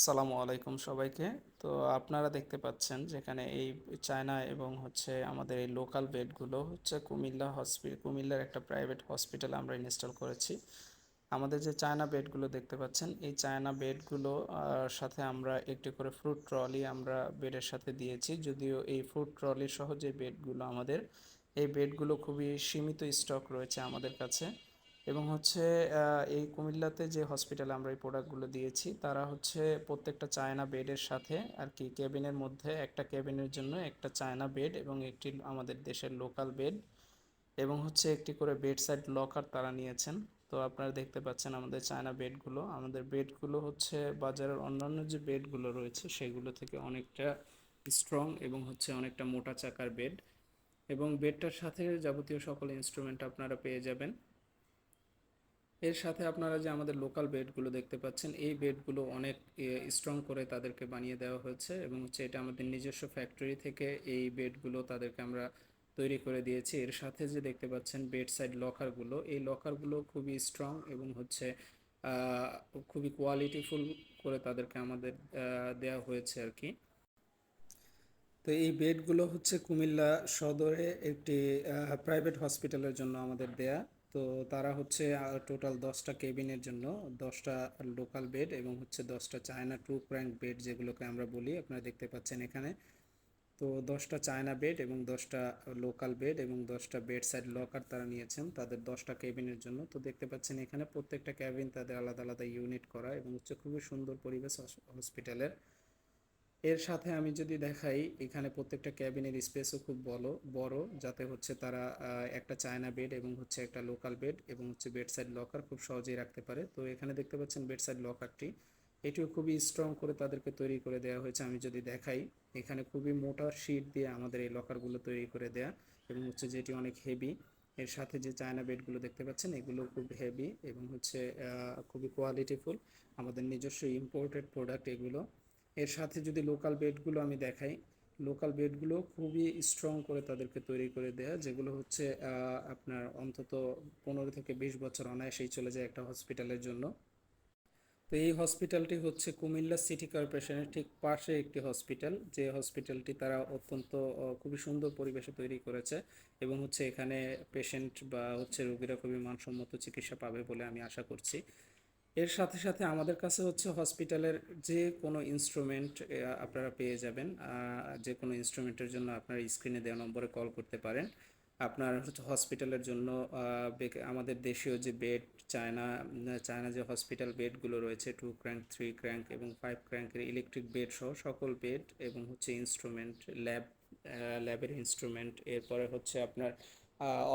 আসসালামু আলাইকুম সবাইকে। তো আপনারা দেখতে পাচ্ছেন যেখানে এই চায়না এবং হচ্ছে আমাদের এই লোকাল বেডগুলো হচ্ছে কুমিল্লার একটা প্রাইভেট হসপিটালে আমরা ইনস্টল করেছি। আমাদের যে চায়না বেডগুলো দেখতে পাচ্ছেন এই চায়না বেডগুলো সাথে আমরা একটি করে ফ্রুট ট্রলি আমরা বেডের সাথে দিয়েছি। যদিও এই ফ্রুট ট্রলি সহ যে বেডগুলো আমাদের এই বেডগুলো খুবই সীমিত স্টক রয়েছে আমাদের কাছে। এবং হচ্ছে এই কুমিল্লাতে যে হসপিটালে আমরা এই প্রোডাক্টগুলো দিয়েছি তারা হচ্ছে প্রত্যেকটা চায়না বেডের সাথে আর কি কেবিনের মধ্যে একটা কেবিনের জন্য একটা চায়না বেড এবং একটি আমাদের দেশের লোকাল বেড এবং হচ্ছে একটি করে বেড সাইড লকার তারা নিয়েছেন। তো আপনারা দেখতে পাচ্ছেন আমাদের চায়না বেডগুলো, আমাদের বেডগুলো হচ্ছে বাজারের অন্যান্য যে বেডগুলো রয়েছে সেগুলো থেকে অনেকটা স্ট্রং এবং হচ্ছে অনেকটা মোটা চাকার বেড। এবং বেডটার সাথে যাবতীয় সকল ইনস্ট্রুমেন্ট আপনারা পেয়ে যাবেন। এর সাথে আপনারা যে আমাদের লোকাল বেডগুলো দেখতে পাচ্ছেন এই বেডগুলো অনেক স্ট্রং করে তাদেরকে বানিয়ে দেওয়া হয়েছে এবং হচ্ছে এটা আমাদের নিজস্ব ফ্যাক্টরি থেকে এই বেডগুলো তাদেরকে আমরা তৈরি করে দিয়েছি। এর সাথে যে দেখতে পাচ্ছেন বেড সাইড লকারগুলো, এই লকারগুলো খুবই স্ট্রং এবং হচ্ছে আহ, খুবই কোয়ালিটিফুল করে তাদেরকে আমাদের দেওয়া হয়েছে আর কি। তো এই বেডগুলো হচ্ছে কুমিল্লা সদরে একটি প্রাইভেট হসপিটালের জন্য আমাদের দেয়া। তো তারা হচ্ছে টোটাল 10টা কেবিনের জন্য 10টা লোকাল বেড এবং হচ্ছে 10টা চায়না টু ক্র্যাঙ্ক বেড যেগুলোকে আমরা বলি, আপনারা দেখতে পাচ্ছেন এখানে। তো 10টা চায়না বেড এবং 10টা লোকাল বেড এবং 10টা বেড সাইড লকার তারা নিয়েছেন তাদের 10টা কেবিনের জন্য। তো দেখতে পাচ্ছেন এখানে প্রত্যেকটা কেবিন তাদের আলাদা আলাদা ইউনিট করা এবং হচ্ছে খুবই সুন্দর পরিবেশ হসপিটালের। এর সাথে আমি যদি দেখাই এখানে প্রত্যেকটা ক্যাবিনের স্পেসও খুব বড় বড়, যাতে হচ্ছে তারা একটা চায়না বেড এবং হচ্ছে একটা লোকাল বেড এবং হচ্ছে বেড সাইড লকার খুব সহজেই রাখতে পারে। তো এখানে দেখতে পাচ্ছেন বেড সাইড লকারটি, এটিও খুবই স্ট্রং করে তাদেরকে তৈরি করে দেওয়া হয়েছে। আমি যদি দেখাই এখানে খুবই মোটা শিট দিয়ে আমাদের এই লকারগুলো তৈরি করে দেয়া এবং হচ্ছে যেটি অনেক হেভি। এর সাথে যে চায়না বেডগুলো দেখতে পাচ্ছেন এগুলো খুব হেভি এবং হচ্ছে খুবই কোয়ালিটিফুল, আমাদের নিজস্ব ইম্পোর্টেড প্রোডাক্ট এগুলো। এর সাথে যদি লোকাল বেডগুলো আমি দেখাই, লোকাল বেডগুলো খুবই স্ট্রং করে তাদেরকে তৈরি করে দেয়া, যেগুলো হচ্ছে আপনার অন্তত 15 থেকে 20 বছর অনায়াসেই চলে যায় একটা হসপিটালের জন্য। তো এই হসপিটালটি হচ্ছে কুমিল্লা সিটি কর্পোরেশনের ঠিক পাশে একটি হসপিটাল, যে হসপিটালটি তারা অত্যন্ত খুবই সুন্দর পরিবেশে তৈরি করেছে এবং হচ্ছে এখানে পেশেন্ট বা হচ্ছে রোগীরা খুবই মানসম্মত চিকিৎসা পাবে বলে আমি আশা করছি। এর সাথে সাথে আমাদের কাছে হচ্ছে হসপিটালের যে কোনো ইনস্ট্রুমেন্ট আপনারা পেয়ে যাবেন। যে কোনো ইনস্ট্রুমেন্টের জন্য আপনারা স্ক্রিনে দেওয়া নম্বরে কল করতে পারেন। আপনার হচ্ছে হসপিটালের জন্য আমাদের দেশীয় যে বেড, চায়না চায়না যে হসপিটাল বেডগুলো রয়েছে 2 ক্র্যাঙ্ক, 3 ক্র্যাঙ্ক এবং 5 ক্র্যাঙ্কের ইলেকট্রিক বেড সহ সকল বেড এবং হচ্ছে ইনস্ট্রুমেন্ট, ল্যাবের ইনস্ট্রুমেন্ট, এরপরে হচ্ছে আপনার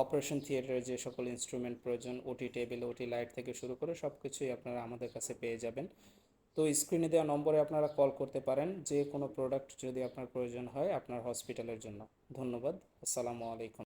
অপারেশন থিয়েটারে যে সকল ইনস্ট্রুমেন্ট প্রয়োজন, ওটি টেবিল, ওটি লাইট থেকে শুরু করে সব কিছুই আপনারা আমাদের কাছে পেয়ে যাবেন। তো স্ক্রিনে দেওয়া নম্বরে আপনারা কল করতে পারেন যে কোনো প্রোডাক্ট যদি আপনার প্রয়োজন হয় আপনার হসপিটালের জন্য। ধন্যবাদ। আসসালামু আলাইকুম।